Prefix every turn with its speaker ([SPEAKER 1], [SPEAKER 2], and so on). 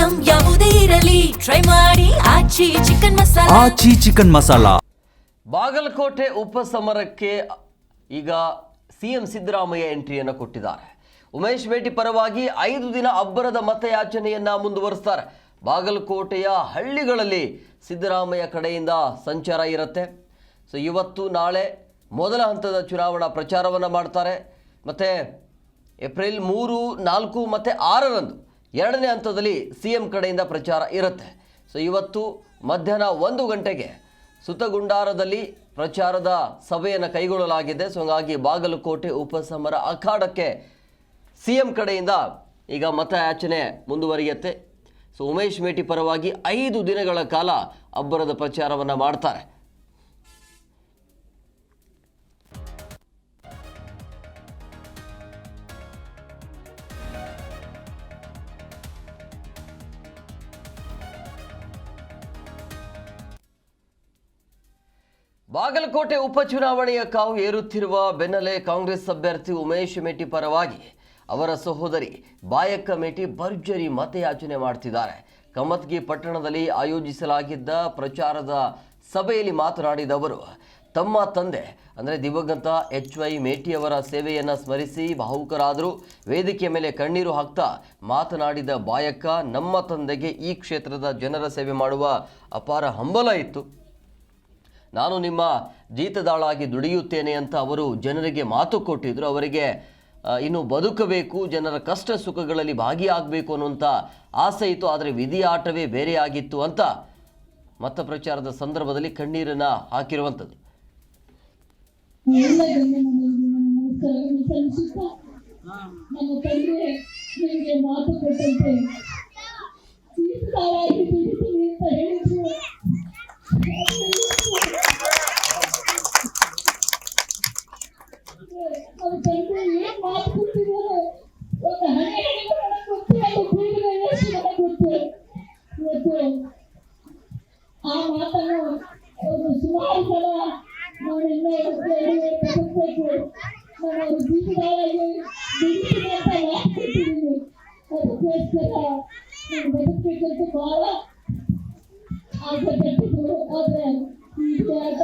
[SPEAKER 1] Item ಯಾವುದೇ ಇರಲಿ try ಮಾಡಿ ಆಚಿ ಚಿಕನ್ ಮಸಾಲಾ.
[SPEAKER 2] ಬಾಗಲಕೋಟೆ ಉಪಸಮರಕ್ಕೆ ಈಗ ಸಿಎಂ ಸಿದ್ದರಾಮಯ್ಯ ಎಂಟ್ರಿಯನ್ನು ಕೊಟ್ಟಿದ್ದಾರೆ. ಉಮೇಶ್ ಮೇಟಿ ಪರವಾಗಿ 5 ದಿನ ಅಬ್ಬರದ ಮತಯಾಚನೆಯನ್ನ ಮುಂದುವರಿಸ್ತಾರೆ. ಬಾಗಲಕೋಟೆಯ ಹಳ್ಳಿಗಳಲ್ಲಿ ಸಿದ್ದರಾಮಯ್ಯ ಕಡೆಯಿಂದ ಸಂಚಾರ ಇರುತ್ತೆ. ಸೊ ಇವತ್ತು ನಾಳೆ ಮೊದಲ ಹಂತದ ಚುನಾವಣಾ ಪ್ರಚಾರವನ್ನು ಮಾಡ್ತಾರೆ. ಮತ್ತು ಏಪ್ರಿಲ್ 3, 4 ಮತ್ತು 6ರಂದು ಎರಡನೇ ಹಂತದಲ್ಲಿ ಸಿಎಂ ಕಡೆಯಿಂದ ಪ್ರಚಾರ ಇರುತ್ತೆ. ಸೊ ಇವತ್ತು ಮಧ್ಯಾಹ್ನ 1 ಗಂಟೆಗೆ ಸುತಗುಂಡಾರದಲ್ಲಿ ಪ್ರಚಾರದ ಸಭೆಯನ್ನು ಕೈಗೊಳ್ಳಲಾಗಿದೆ. ಸೊ ಹಾಗಾಗಿ ಬಾಗಲಕೋಟೆ ಉಪಸಮರ ಅಖಾಡಕ್ಕೆ ಸಿಎಂ ಕಡೆಯಿಂದ ಈಗ ಮತಯಾಚನೆ ಮುಂದುವರಿಯುತ್ತೆ. ಸೊ ಉಮೇಶ್ ಮೇಟಿ ಪರವಾಗಿ 5 ದಿನಗಳ ಕಾಲ ಅಬ್ಬರದ ಪ್ರಚಾರವನ್ನು ಮಾಡ್ತಾರೆ. ಬಾಗಲಕೋಟೆ ಉಪಚುನಾವಣೆಯ ಕಾವು ಏರುತ್ತಿರುವ ಬೆನ್ನಲ್ಲೇ ಕಾಂಗ್ರೆಸ್ ಅಭ್ಯರ್ಥಿ ಉಮೇಶ್ ಮೇಟಿ ಪರವಾಗಿ ಅವರ ಸಹೋದರಿ ಬಾಯಕ್ಕ ಮೇಟಿ ಭರ್ಜರಿ ಮತಯಾಚನೆ ಮಾಡ್ತಿದ್ದಾರೆ. ಕಮತ್ಗಿ ಪಟ್ಟಣದಲ್ಲಿ ಆಯೋಜಿಸಲಾಗಿದ್ದ ಪ್ರಚಾರದ ಸಭೆಯಲ್ಲಿ ಮಾತನಾಡಿದ ಅವರು ತಮ್ಮ ತಂದೆ ಅಂದರೆ ದಿವಂಗತ HY ಮೇಟಿಯವರ ಸೇವೆಯನ್ನು ಸ್ಮರಿಸಿ ಭಾವುಕರಾದರು. ವೇದಿಕೆ ಮೇಲೆ ಕಣ್ಣೀರು ಹಾಕ್ತಾ ಮಾತನಾಡಿದ ಬಾಯಕ್ಕ, ನಮ್ಮ ತಂದೆಗೆ ಈ ಕ್ಷೇತ್ರದ ಜನರ ಸೇವೆ ಮಾಡುವ ಅಪಾರ ಹಂಬಲ ಇತ್ತು. ನಾನು ನಿಮ್ಮ ಜೀತದಾಳಾಗಿ ದುಡಿಯುತ್ತೇನೆ ಅಂತ ಅವರು ಜನರಿಗೆ ಮಾತು ಕೊಟ್ಟಿದ್ದರು. ಅವರಿಗೆ ಇನ್ನು ಬದುಕಬೇಕು, ಜನರ ಕಷ್ಟ ಸುಖಗಳಲ್ಲಿ ಭಾಗಿಯಾಗಬೇಕು ಅನ್ನುವಂಥ ಆಸೆ ಇತ್ತು. ಆದರೆ ವಿಧಿ ಆಟವೇ ಬೇರೆ ಆಗಿತ್ತು ಅಂತ ಮತ ಪ್ರಚಾರದ ಸಂದರ್ಭದಲ್ಲಿ ಕಣ್ಣೀರನ್ನು ಹಾಕಿರುವಂಥದ್ದು.
[SPEAKER 3] ಆ ಮಾತನ್ನು ಸುಮಾರು ಸಲ ನಾನು ಅದಕ್ಕೋಸ್ಕರ ನಾನು ಬದುಕಬೇಕಂತ ಬಹಳ ಆಸೆ ಪಟ್ಟಿದ್ದು. ಆದರೆ ಈ ಆಟ